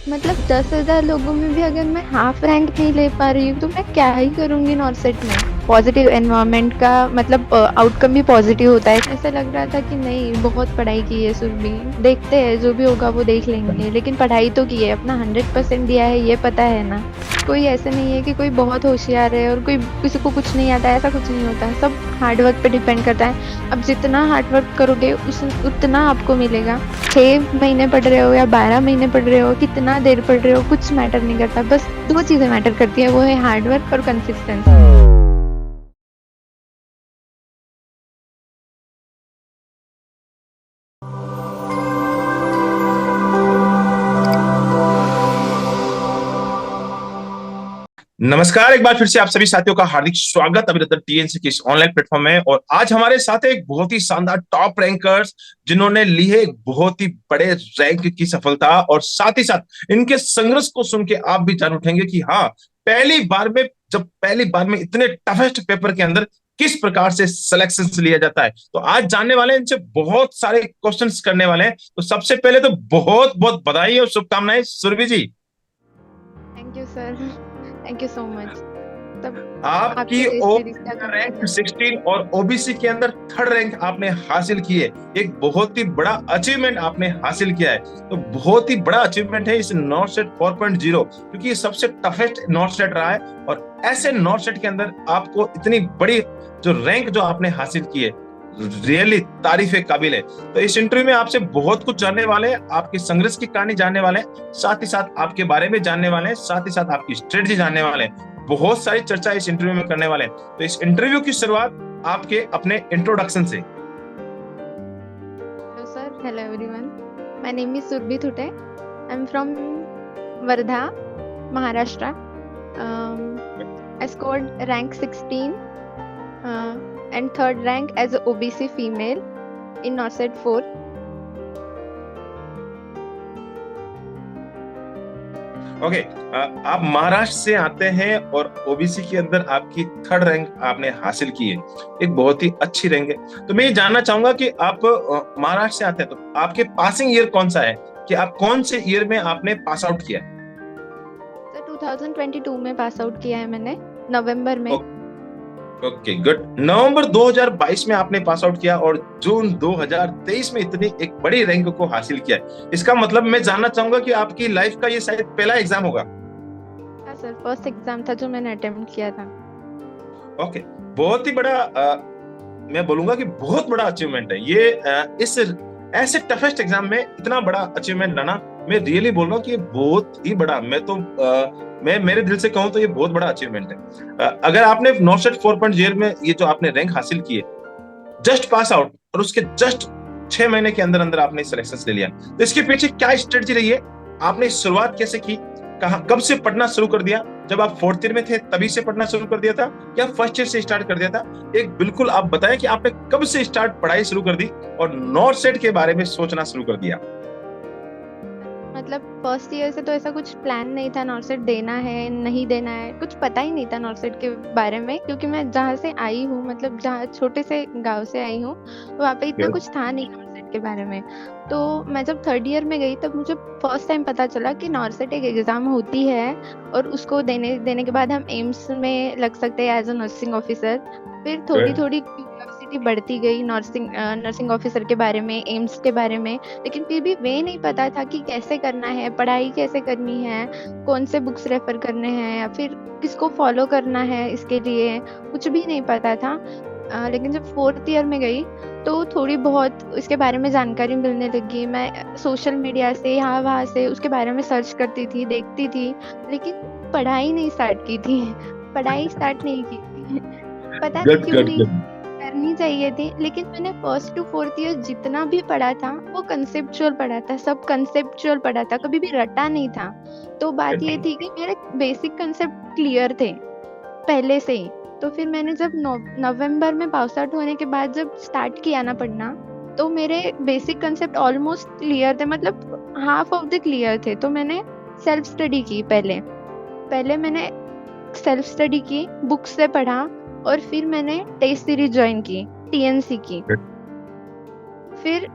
मतलब 10,000 लोगों में भी अगर मैं हाफ रैंक नहीं ले पा रही हूँ तो मैं क्या ही करूँगी नॉर्सेट में। पॉजिटिव एनवायरनमेंट का मतलब आउटकम भी पॉजिटिव होता है। ऐसा लग रहा था कि नहीं, बहुत पढ़ाई की है सुरभि, देखते हैं जो भी होगा वो देख लेंगे, लेकिन पढ़ाई तो की है, अपना 100% दिया है, ये पता है ना। कोई ऐसे नहीं है कि कोई बहुत होशियार है और कोई किसी को कुछ नहीं आता है, ऐसा कुछ नहीं होता है। सब हार्ड वर्क पे डिपेंड करता है। अब जितना हार्ड वर्क करोगे उतना आपको मिलेगा। 6 महीने पढ़ रहे हो या 12 महीने पढ़ रहे हो, कितना देर पढ़ रहे हो, कुछ मैटर नहीं करता। बस 2 चीजें मैटर करती है, वो है हार्ड वर्क और कंसिस्टेंसी। नमस्कार। एक बार फिर से आप सभी साथियों का हार्दिक स्वागत अभिनंदन टीएनसी के इस ऑनलाइन प्लेटफॉर्म में। और आज हमारे साथ है एक बहुत ही शानदार टॉप रैंकर्स जिन्होंने ली है एक बहुत ही बड़े रैंक की सफलता। और साथ ही साथ इनके संघर्ष को सुन के आप भी जान उठेंगे कि हाँ, पहली बार में इतने टफेस्ट पेपर के अंदर किस प्रकार से सिलेक्शन लिया जाता है। तो आज जानने वाले हैं इनसे, बहुत सारे क्वेश्चंस करने वाले हैं। तो सबसे पहले तो बहुत बहुत बधाई और शुभकामनाएं Surabhi ji. Thank you sir. Thank you so much. सब आपकी आपके जैसे रिश्ता ओबीसी करते रैंक हैं। 16 और ओबीसी के अंदर थर्ड रैंक आपने हासिल की है। एक बहुत ही बड़ा अचीवमेंट आपने हासिल किया है। तो बहुत ही बड़ा अचीवमेंट है इस नॉर्थ सेट 4.0, क्योंकि ये सबसे टफेस्ट नॉर्थ सेट रहा है। और ऐसे नॉर्थ सेट के अंदर आपको इतनी बड़ी जो रैंक जो आपने हासिल की है, रियली तारीफ के काबिल है। तो इस इंटरव्यू में आपसे बहुत कुछ जानने वाले हैं, आपके संघर्ष की कहानी जानने वाले हैं, साथ ही साथ आपके बारे में जानने वाले हैं, साथ ही साथ आपकी स्ट्रेटजी जानने वाले हैं। बहुत सारी चर्चा इस इंटरव्यू में करने वाले हैं। तो इस इंटरव्यू की शुरुआत आपके अपने इंट्रोडक्शन से। Hello sir, hello everyone. My name is Surabhi Thute. I am from Wardha, Maharashtra. I scored rank 16 and third rank as a OBC female in NORCET 4. Okay, आप महाराष्ट्र से आते हैं और ओबीसी के अंदर आपकी थर्ड रैंक आपने हासिल की है। एक बहुत ही अच्छी रैंक है। तो मैं ये जानना चाहूंगा कि आप महाराष्ट्र से आते हैं, तो आपके पासिंग ईयर कौन सा है, कि आप कौन से ईयर में आपने पास आउट किया है? सर 2022 में पास आउट किया है मैंने, नवंबर में। Okay, good. नवंबर 2022 में आपने पास आउट किया और जून 2023 में इतनी एक बड़ी रैंक को हासिल किया है। इसका मतलब मैं जानना चाहूंगा कि आपकी लाइफ का ये शायद पहला एग्जाम होगा। हाँ सर, फर्स्ट एग्जाम था जो मैंने अटेम्प्ट किया था। ओके, बहुत ही बड़ा मैं बोलूंगा कि बहुत बड़ा अचीवमेंट है ये। इस ऐसे टफेस्ट एग्जाम में इतना बड़ा अचीवमेंट लाना, मैं रियली बोल रहा हूँ कि ये बहुत ही बड़ा, मैं मेरे दिल से कहूँ तो ये बहुत बड़ा अचीवमेंट है। अगर आपने नॉर्सेट 4.0 में ये जो आपने रैंक हासिल की है, जस्ट पास आउट, और उसके जस्ट 6 महीने के अंदर अंदर आपने सिलेक्शन ले लिया, तो इसके पीछे क्या स्ट्रेटजी रही है? आपने शुरुआत कैसे की? कहा कब से पढ़ना शुरू कर दिया? जब आप फोर्थ ईयर में थे तभी से पढ़ना शुरू कर दिया था, या फर्स्ट ईयर से स्टार्ट कर दिया था? एक बिल्कुल आप बताएं कि आपने कब से स्टार्ट पढ़ाई शुरू कर दी और नॉर्थ सेट के बारे में सोचना शुरू कर दिया। मतलब फर्स्ट ईयर से तो ऐसा कुछ प्लान नहीं था, नॉर्सेट देना है नहीं देना है, कुछ पता ही नहीं था नॉर्सेट के बारे में, क्योंकि मैं जहाँ से आई हूँ, मतलब जहाँ छोटे से गांव से आई हूँ, वहाँ पे इतना कुछ था नहीं नॉर्सेट के बारे में। तो मैं जब थर्ड ईयर में गई तब मुझे फर्स्ट टाइम पता चला कि नॉर्सेट एक एग्जाम होती है और उसको देने देने के बाद हम एम्स में लग सकते हैं एज अ नर्सिंग ऑफिसर। फिर थोड़ी थोड़ी क्यूरियोसिटी बढ़ती गई नर्सिंग ऑफिसर के बारे में, एम्स के बारे में। लेकिन फिर भी वे नहीं पता था कि कैसे करना है, पढ़ाई कैसे करनी है, कौन से बुक्स रेफर करने हैं, या फिर किसको फॉलो करना है, इसके लिए कुछ भी नहीं पता था। लेकिन जब फोर्थ ईयर में गई तो थोड़ी बहुत इसके बारे में जानकारी मिलने लगी। मैं सोशल मीडिया से यहाँ वहाँ से उसके बारे में सर्च करती थी, देखती थी, लेकिन पढ़ाई नहीं स्टार्ट की थी। पढ़ाई स्टार्ट नहीं की थी। पता नहीं गुड क्यों गुड नहीं, गुड। करनी चाहिए थी। लेकिन मैंने फर्स्ट टू फोर्थ ईयर जितना भी पढ़ा था वो कंसेप्चुअल पढ़ा था, सब कंसेप्चुअल पढ़ा था, कभी भी रटा नहीं था। तो बात ये थी कि मेरे बेसिक कंसेप्ट क्लियर थे पहले से ही। तो फिर मैंने जब नवंबर में पास आउट होने के बाद जब स्टार्ट किया ना पढ़ना, तो मेरे बेसिक कंसेप्ट ऑलमोस्ट क्लियर थे, मतलब हाफ ऑफ द क्लियर थे। तो मैंने सेल्फ स्टडी की। पहले पहले मैंने सेल्फ स्टडी की, बुक से पढ़ा, और फिर मैंने टेस्ट सीरीज ज्वाइन की, टीएनसी की। फिर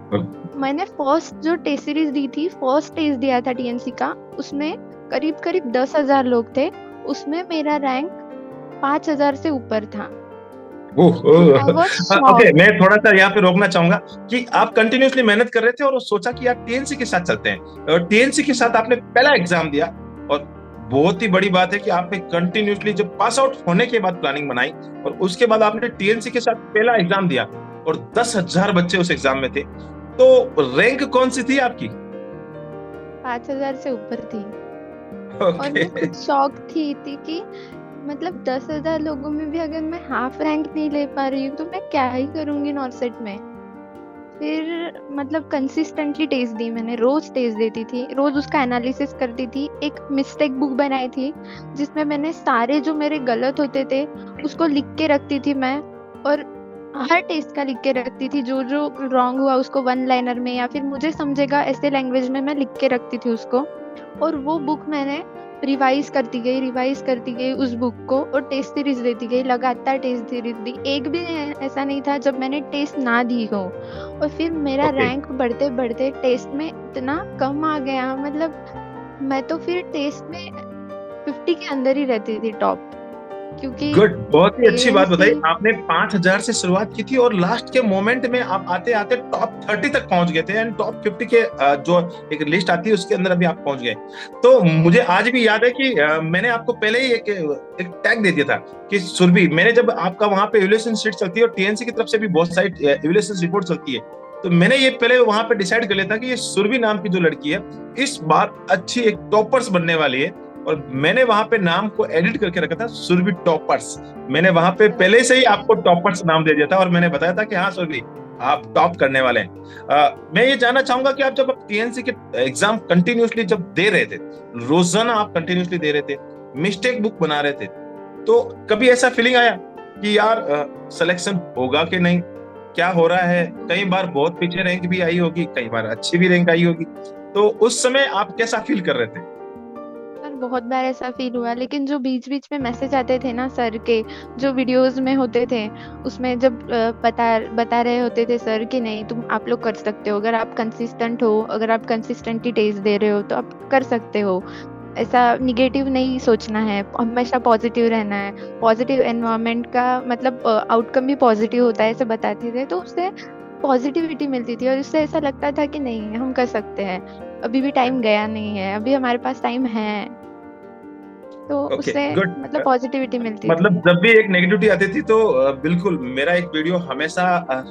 मैंने फर्स्ट जो टेस्ट सीरीज दी थी, फर्स्ट टेस्ट दिया था टीएनसी का, उसमें करीब करीब 10,000 लोग थे, उसमें मेरा रैंक 5,000 से ऊपर था। I was okay, shocked. मैं थोड़ा सा यहाँ पे रोकना चाहूंगा कि आप कंटिन्यूअसली मेहनत कर रहे थे और सोचा कि आप टीएनसी के साथ चलते हैं, और टीएनसी के साथ आपने पहला एग्जाम दिया, और बहुत ही बड़ी बात है कि आपने कंटिन्यूअसली जब पास आउट होने के बाद प्लानिंग बनाई, और उसके बाद आपने टीएनसी के साथ पहला एग्जाम दिया, और 10,000 बच्चे उस एग्जाम में थे, तो रैंक कौन सी थी आपकी? 5,000 से ऊपर थी। और ओके। मैं खुद शॉक थी कि मतलब 10,000 लोगों में भी अगर मैं हाफ रैंक नहीं ले पा रही हूँ तो मैं क्या ही करूंगी नॉर्सेट में। फिर मतलब कंसिस्टेंटली टेस्ट दी मैंने, रोज टेस्ट देती थी, रोज उसका एनालिसिस करती थी। एक मिस्टेक बुक बनाई थी जिसमें मैंने सारे जो मेरे गलत होते थे उसको लिख के रखती थी मैं, और हर टेस्ट का लिख के रखती थी, जो जो रॉन्ग हुआ उसको वन लाइनर में या फिर मुझे समझेगा ऐसे लैंग्वेज में मैं लिख के रखती थी उसको। और वो बुक मैंने रिवाइज करती गई उस बुक को, और टेस्ट सीरीज देती गई, लगातार टेस्ट सीरीज दी। एक भी ऐसा नहीं था जब मैंने टेस्ट ना दी हो। और फिर मेरा ओके, रैंक बढ़ते बढ़ते टेस्ट में इतना कम आ गया, मतलब मैं तो फिर टेस्ट में 50 के अंदर ही रहती थी टॉप, क्योंकि गुड, बहुत ही अच्छी बात टीएनसी। बताई आपने। 5,000 से शुरुआत की थी और लास्ट के मोमेंट में आप आते आते टॉप 30 तक पहुंच गए थे, एंड टॉप 50 के जो एक लिस्ट आती है उसके अंदर अभी आप पहुंच गए। तो मुझे आज भी याद है कि मैंने आपको पहले ही एक टैग दे दिया था कि सुरभि, मैंने जब आपका वहां पे इवैल्यूएशन शीट चलती है और टीएनसी की तरफ से भी बहुत सारी इवैल्यूएशन रिपोर्ट चलती है, तो मैंने ये पहले वहां पे डिसाइड कर लिया था कि ये सुरभि नाम की जो लड़की है इस बार अच्छी एक टॉपर्स बनने वाली है, और मैंने वहां पे नाम को एडिट करके रखा था सुरभि टॉपर्स। मैंने वहां पे पहले से ही आपको टॉपर्स नाम दे दिया था, और मैंने बताया था कि हाँ सुरभि, आप टॉप करने वाले हैं। मैं ये जानना चाहूंगा कि आप जब टीएनसी के एग्जाम कंटिन्यूसली जब दे रहे थे, रोजाना आप कंटिन्यूसली दे रहे थे, मिस्टेक बुक बना रहे थे, तो कभी ऐसा फीलिंग आया कि यार सिलेक्शन होगा कि नहीं, क्या हो रहा है? कई बार बहुत पीछे रैंक भी आई होगी, कई बार अच्छी भी रैंक आई होगी, तो उस समय आप कैसा फील कर रहे थे? सर बहुत बार ऐसा फील हुआ, लेकिन जो बीच बीच में मैसेज आते थे ना सर के, जो वीडियोस में होते थे, उसमें जब बता बता रहे होते थे सर कि नहीं तुम आप लोग कर सकते हो, अगर आप कंसिस्टेंट हो, अगर आप कंसिस्टेंटली टेस्ट दे रहे हो तो आप कर सकते हो। ऐसा निगेटिव नहीं सोचना है, हमेशा पॉजिटिव रहना है, पॉजिटिव एनवायरनमेंट का मतलब आउटकम भी पॉजिटिव होता है, ऐसे बताते थे। तो उससे पॉजिटिविटी मिलती थी और उससे ऐसा लगता था कि नहीं हम कर सकते हैं, अभी भी टाइम गया नहीं है, अभी हमारे पास टाइम है। तो ओके, उससे गुड। मतलब पॉजिटिविटी मिलती मतलब थी। जब भी एक नेगेटिविटी आती थी तो बिल्कुल मेरा एक वीडियो हमेशा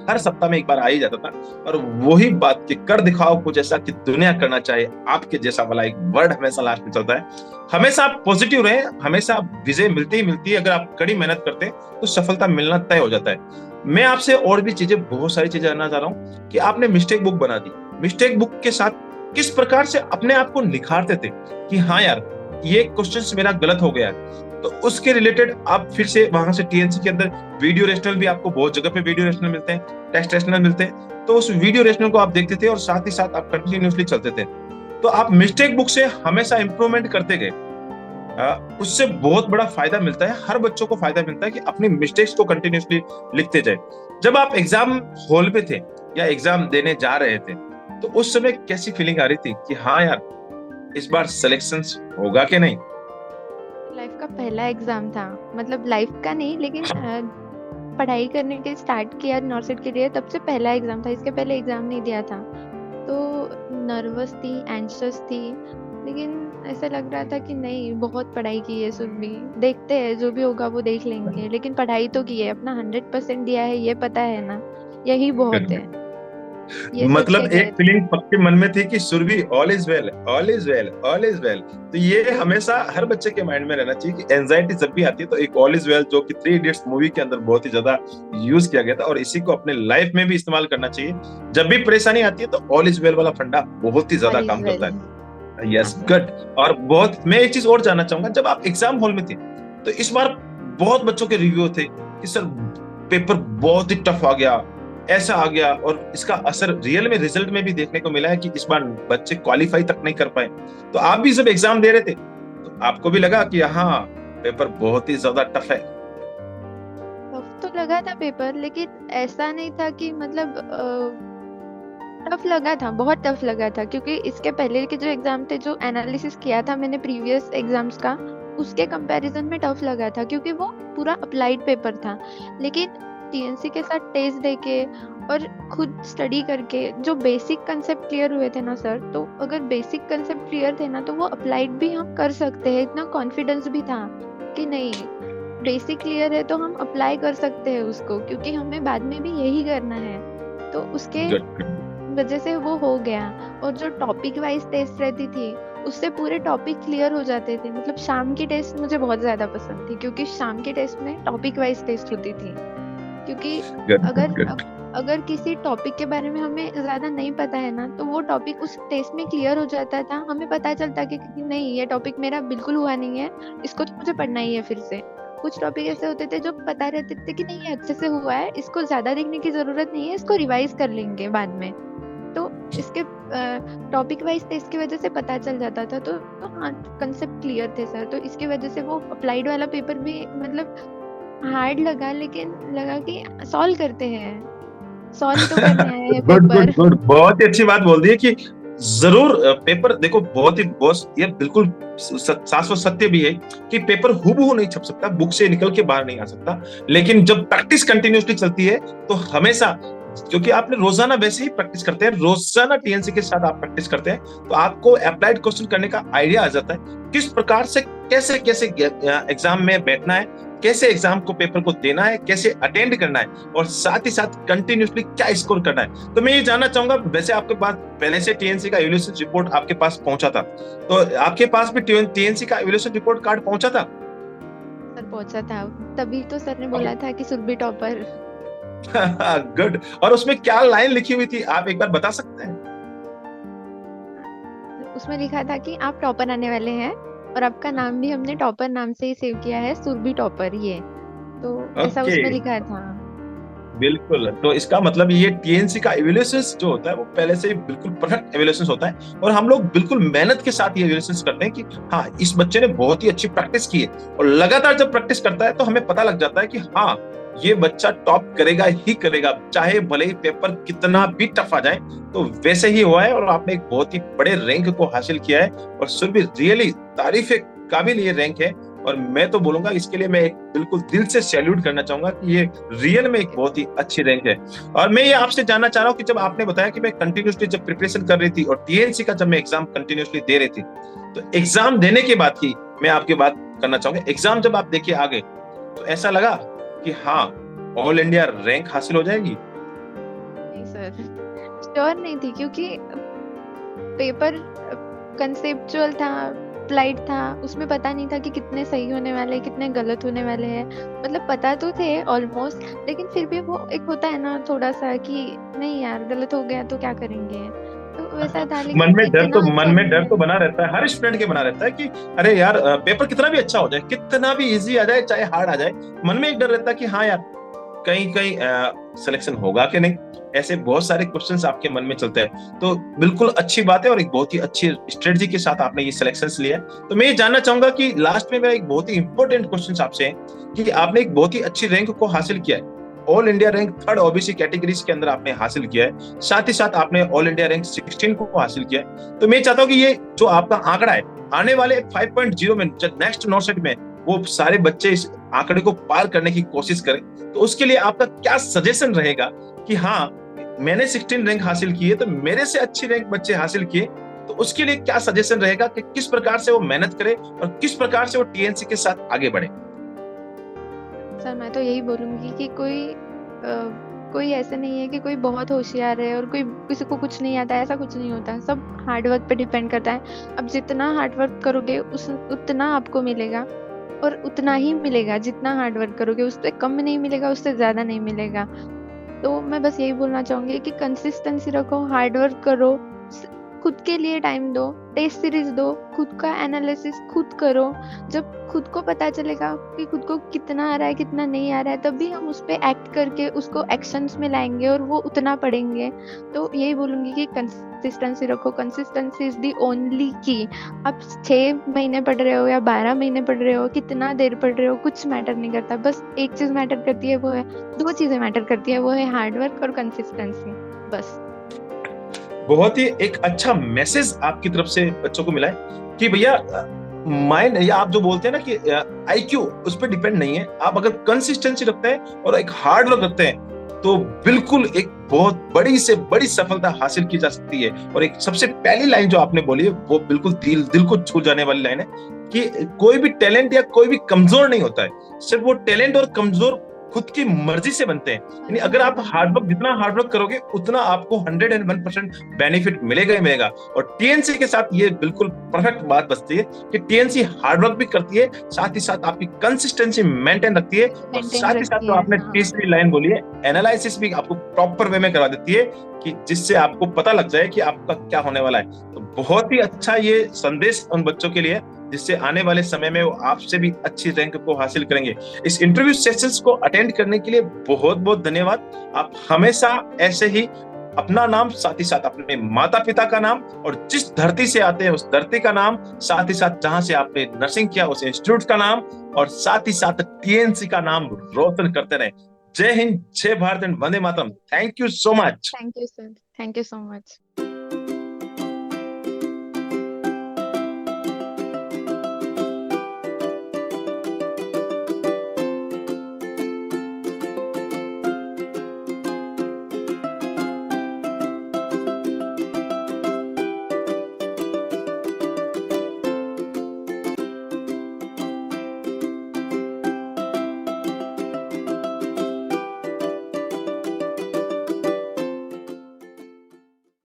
हर सप्ताह में एक बार आ ही जाता था, और वही बात कि कर दिखाओ कुछ ऐसा कि दुनिया करना चाहे आपके जैसा वाला एक वर्ड हमेशा लास्ट में चलता है। हमेशा आप पॉजिटिव रहे, हमेशा विजय मिलती ही मिलती है, अगर आप कड़ी मेहनत करते हैं तो सफलता मिलना तय हो जाता है। मैं आपसे और भी चीजें, बहुत सारी चीजें जानना चाह रहा हूँ कि आपने मिस्टेक बुक बना दी, मिस्टेक बुक के साथ किस प्रकार से अपने आप को निखारते थे कि हाँ यार ये क्वेश्चन मेरा गलत हो गया है, तो उसके रिलेटेड आप फिर से वहां से टीएनसी के अंदर वीडियो रेशनल भी, आपको बहुत जगह पे वीडियो रेशनल मिलते हैं, टेस्ट रेशनल मिलते हैं, तो उस वीडियो रेशनल को आप देखते थे और साथ ही साथ आप कंटिन्यूसली चलते थे, तो आप मिस्टेक बुक से हमेशा इंप्रूवमेंट करते गए। उससे बहुत बड़ा फायदा मिलता है, हर बच्चों को फायदा मिलता है कि अपनी मिस्टेक्स को कंटिन्यूसली लिखते जाए। जब आप एग्जाम हॉल पे थे या एग्जाम देने जा रहे थे, तो उस समय कैसी फीलिंग आ रही थी कि हाँ यार इस बार सिलेक्शन होगा कि नहीं? लाइफ का पहला एग्जाम था, मतलब लाइफ का नहीं लेकिन पढ़ाई करने के स्टार्ट किया नॉर्सेट के लिए, तब से पहला एग्जाम था, इसके पहले एग्जाम नहीं दिया था। तो नर्वस थी, एंशियस थी, लेकिन ऐसा लग रहा था कि नहीं बहुत पढ़ाई की है सुरभि, देखते हैं जो भी होगा वो देख लेंगे, लेकिन पढ़ाई तो की है, अपना 100% दिया है, ये पता है ना, यही बहुत है, ये सोच के मतलब गए एक थे। फीलिंग पक्के मन में थी कि Surabhi all is well, all is well, all is well. तो ये हमेशा हर बच्चे के माइंड में रहना चाहिए कि एंजाइटी जब भी आती है तो एक ऑल इज वेल, जो कि थ्री इडियट्स मूवी के अंदर बहुत ही ज्यादा यूज किया गया था, और इसी को अपने लाइफ में भी इस्तेमाल करना चाहिए। जब भी परेशानी आती है तो ऑल इज वेल वाला फंडा बहुत ही ज्यादा ऑल इज काम करता वेल। है। Yes, good. और बहुत, मैं एक चीज और जानना चाहूंगा, जब आप एग्जाम हॉल में थे तो इस बार बहुत बच्चों के रिव्यू थे कि सर पेपर बहुत ही टफ आ गया, ऐसा आ गया, और इसका असर रियल में रिजल्ट में भी देखने को मिला है कि इस बार बच्चे क्वालिफाई तक नहीं कर पाए। तो आप भी जब एग्जाम दे रहे थे तो आपको भी लगा कि हाँ पेपर बहुत ही ज्यादा टफ है? टफ तो लगा था पेपर, लेकिन ऐसा नहीं था कि मतलब टफ लगा था, बहुत टफ लगा था, क्योंकि इसके पहले के जो एग्जाम थे, जो एनालिसिस किया था मैंने प्रीवियस एग्जाम्स का, उसके कंपैरिजन में टफ लगा था, क्योंकि वो पूरा अप्लाइड पेपर था। लेकिन टीएनसी के साथ टेस्ट देके और खुद स्टडी करके जो बेसिक कंसेप्ट क्लियर हुए थे ना सर, तो अगर बेसिक कंसेप्ट क्लियर थे ना, तो वो अप्लाइड भी हम कर सकते हैं। इतना कॉन्फिडेंस भी था कि नहीं, बेसिक क्लियर है तो हम अप्लाई कर सकते हैं उसको, क्योंकि हमें बाद में भी यही करना है। तो उसके गुड। वजह से वो हो गया। और जो टॉपिक वाइज टेस्ट रहती थी, उससे पूरे टॉपिक क्लियर हो जाते थे। मतलब शाम की टेस्ट मुझे बहुत ज्यादा पसंद थी, क्योंकि शाम की टेस्ट में टॉपिक वाइज टेस्ट होती थी। क्योंकि गुड अगर गुड। अगर किसी टॉपिक के बारे में हमें ज्यादा नहीं पता है ना, तो वो टॉपिक उस टेस्ट में क्लियर हो जाता था। हमें पता चलता कि नहीं, ये टॉपिक मेरा बिल्कुल हुआ नहीं है, इसको तो मुझे पढ़ना ही है फिर से। कुछ टॉपिक ऐसे होते थे जो पता रहते थे कि नहीं, ये अच्छे से हुआ है, इसको ज्यादा देखने की जरूरत नहीं है, इसको रिवाइज कर लेंगे बाद में। तो इसके टॉपिक वाइज टेस्ट की वजह से पता चल जाता था। तो हाँ, कंसेप्ट क्लियर थे सर, तो इसकी वजह से वो अप्लाइड वाला पेपर भी मतलब हार्ड लगा, लेकिन लगा कि सॉल्व करते हैं, सॉल्व ही तो करने आए हैं गुड गुड पेपर। गुड, बहुत ही अच्छी बात बोल दी है कि जरूर पेपर देखो, बहुत ही बॉस, ये बिल्कुल शाश्वत सत्य भी है कि पेपर हूबहू नहीं छप सकता, बुक से निकल के बाहर नहीं आ सकता। लेकिन जब प्रैक्टिस कंटिन्यूसली चलती है तो हमेशा, क्योंकि आपने रोजाना वैसे ही प्रैक्टिस करते हैं, रोजाना टीएनसी के साथ आप प्रैक्टिस करते हैं, तो आपको अप्लाइड क्वेश्चन करने का आइडिया आ जाता है, किस प्रकार से कैसे कैसे एग्जाम में बैठना है, कैसे एग्जाम को पेपर को देना है, कैसे अटेंड करना है, और साथ ही साथ कंटिन्यूसली क्या स्कोर करना है। तो मैं ये जानना चाहूंगा, वैसे आपके पास पहले से टीएनसी का इवैल्यूएशन रिपोर्ट आपके पास पहुंचा था, तो आपके पास भी टीएनसी का इवैल्यूएशन रिपोर्ट कार्ड पहुंचा था? सर पहुंचा था, तभी तो सर ने ओके। बोला था कि सुरभि टॉपर। गुड। और उसमें क्या लाइन लिखी हुई थी, आप एक बार बता सकते हैं? उसमें लिखा था कि आप टॉपर आने वाले हैं, और आपका नाम भी हमने टॉपर नाम से ही सेव किया है, सुरभि टॉपर। ये तो ऐसा ओके। उसमें लिखा था। बिल्कुल, तो इसका मतलब ये टीएनसी का इवैल्यूएशन जो होता है वो पहले से ही बिल्कुल परफेक्ट इवैल्यूएशन होता है, और हम लोग बिल्कुल मेहनत के साथ ये इवैल्यूएशन करते हैं कि हाँ, इस बच्चे ने बहुत ही अच्छी प्रैक्टिस की है। और लगातार जब प्रैक्टिस करता है तो हमें पता लग जाता है कि हाँ, ये बच्चा टॉप करेगा ही करेगा, चाहे भले ही पेपर कितना भी टफ आ जाए। तो वैसे ही हुआ है, और आपने एक बहुत ही बड़े रैंक को हासिल किया है, और सुरभि रियली तारीफ काबिल ये रैंक है। और मैं तो बोलूंगा इसके लिए मैं एक बिल्कुल दिल से सैल्यूट करना चाहूंगा कि ये रियल में एक बहुत ही अच्छी रैंक है। और मैं ये आपसे जानना चाह रहा हूँ कि जब आपने बताया कि मैं कंटिन्यूसली जब प्रिपरेशन कर रही थी और टीएनसी का जब मैं एग्जाम कंटिन्यूसली दे रही थी, तो एग्जाम देने के बाद की मैं आपकी बात करना चाहूंगा, एग्जाम जब आप देखिए आगे, तो ऐसा लगा कि हाँ, ऑल इंडिया रैंक हासिल हो जाएगी? नहीं सर, श्योर नहीं थी, क्योंकि पेपर कंसेप्चुअल था, अप्लाइड था, उसमें पता नहीं था कि कितने सही होने वाले हैं, कितने गलत होने वाले हैं। मतलब पता तो थे ऑलमोस्ट, लेकिन फिर भी वो एक होता है ना थोड़ा सा कि नहीं यार, गलत हो गया तो क्या करेंगे। तो वैसा था, लेकिन इतना मन अच्छा में डर नहीं तो है। बना रहता है, हर स्टूडेंट के बना रहता है कि अरे यार, पेपर कितना भी अच्छा हो जाए, कितना भी इजी आ जाए चाहे हार्ड आ जाए, मन में एक डर रहता है कि हाँ यार, कहीं कहीं सिलेक्शन होगा कि नहीं। ऐसे बहुत सारे क्वेश्चंस आपके मन में चलते हैं, तो बिल्कुल अच्छी बात है, और एक बहुत ही अच्छी स्ट्रेटजी के साथ आपने ये सिलेक्शंस लिया है। तो मैं ये जानना चाहूंगा कि लास्ट में मेरा एक बहुत ही इंपॉर्टेंट क्वेश्चन आपसे है कि आपने एक बहुत ही अच्छी रैंक को हासिल किया है, all India rank 3rd OBC categories के अंदर आपने हासिल किया है, साथ ही साथ आपने ऑल इंडिया रैंक 16 को हासिल किया है। तो मैं चाहता हूँ कि ये जो आपका आंकड़ा है, आने वाले 5.0 में, नेक्स्ट नॉट में, वो सारे बच्चे इस आंकड़े को पार करने की कोशिश करें। तो उसके लिए आपका क्या सजेशन रहेगा कि हाँ, मैंने 16 रैंक हासिल की है, तो मेरे से अच्छी रैंक बच्चे हासिल किए, तो उसके लिए क्या सजेशन रहेगा कि किस प्रकार से वो मेहनत करे और किस प्रकार से वो टीएनसी के साथ आगे बढ़े? सर मैं तो यही बोलूंगी कि कोई ऐसा नहीं है कि कोई बहुत होशियार है और कोई किसी को कुछ नहीं आता है, ऐसा कुछ नहीं होता। सब हार्डवर्क पे डिपेंड करता है। अब जितना हार्डवर्क करोगे उस उतना आपको मिलेगा, और उतना ही मिलेगा जितना हार्डवर्क करोगे, उससे कम नहीं मिलेगा, उससे ज्यादा नहीं मिलेगा। तो मैं बस यही बोलना चाहूंगी कि कंसिस्टेंसी रखो, हार्डवर्क करो, खुद के लिए टाइम दो, टेस्ट सीरीज दो, खुद का एनालिसिस खुद करो। जब खुद को पता चलेगा कि खुद को कितना आ रहा है कितना नहीं आ रहा है, तब भी हम उस पे एक्ट करके उसको एक्शंस में लाएंगे और वो उतना पढ़ेंगे। तो यही बोलूंगी कि कंसिस्टेंसी रखो, कंसिस्टेंसी इज दी ओनली की। आप 6 महीने पढ़ रहे हो या 12 महीने पढ़ रहे हो, कितना देर पढ़ रहे हो, कुछ मैटर नहीं करता। बस एक चीज मैटर करती है, वो है, 2 चीजें मैटर करती है, वो है हार्डवर्क और कंसिस्टेंसी, बस। बहुत ही एक अच्छा मैसेज आपकी तरफ से बच्चों को मिला है कि भैया माइंड, या आप जो बोलते हैं ना कि आईक्यू, उस पर डिपेंड नहीं है। आप अगर कंसिस्टेंसी रखते हैं और एक हार्ड वर्क रखते हैं तो बिल्कुल एक बहुत बड़ी से बड़ी सफलता हासिल की जा सकती है। और एक सबसे पहली लाइन जो आपने बोली है वो बिल्कुल दिल दिल को छू जाने वाली लाइन है कि कोई भी टैलेंट या कोई भी कमजोर नहीं होता है, सिर्फ वो टैलेंट और कमजोर खुद की मर्जी से बनते हैं। यानी अगर आप हार्डवर्क, जितना हार्डवर्क करोगे उतना आपको 101% बेनिफिट मिलेगा ही मिलेगा। और टीएनसी के साथ ये बिल्कुल परफेक्ट बात बचती है कि टीएनसी हार्डवर्क भी करती है, साथ ही साथ आपकी कंसिस्टेंसी मेंटेन रखती है, और साथ ही साथ जो आपने तीसरी लाइन बोली है, एनालिसिस भी आपको प्रॉपर वे में करवा देती है कि जिससे आपको पता लग जाए कि आपका क्या होने वाला है। तो बहुत ही अच्छा ये संदेश उन बच्चों के लिए जिससे आने वाले समय में वो आपसे भी अच्छी रैंक को हासिल करेंगे। इस इंटरव्यू सेशंस को अटेंड करने के लिए बहुत बहुत धन्यवाद। आप हमेशा ऐसे ही अपना नाम, साथ ही साथ अपने माता पिता का नाम, और जिस धरती से आते हैं उस धरती का नाम, साथ ही साथ जहां से आपने नर्सिंग किया उस इंस्टीट्यूट का नाम, और साथ ही साथ टीएनसी का नाम रोशन करते रहे। जय हिंद, जय Bharat and Vande Mataram. Thank you so much. Thank you sir, thank you so much.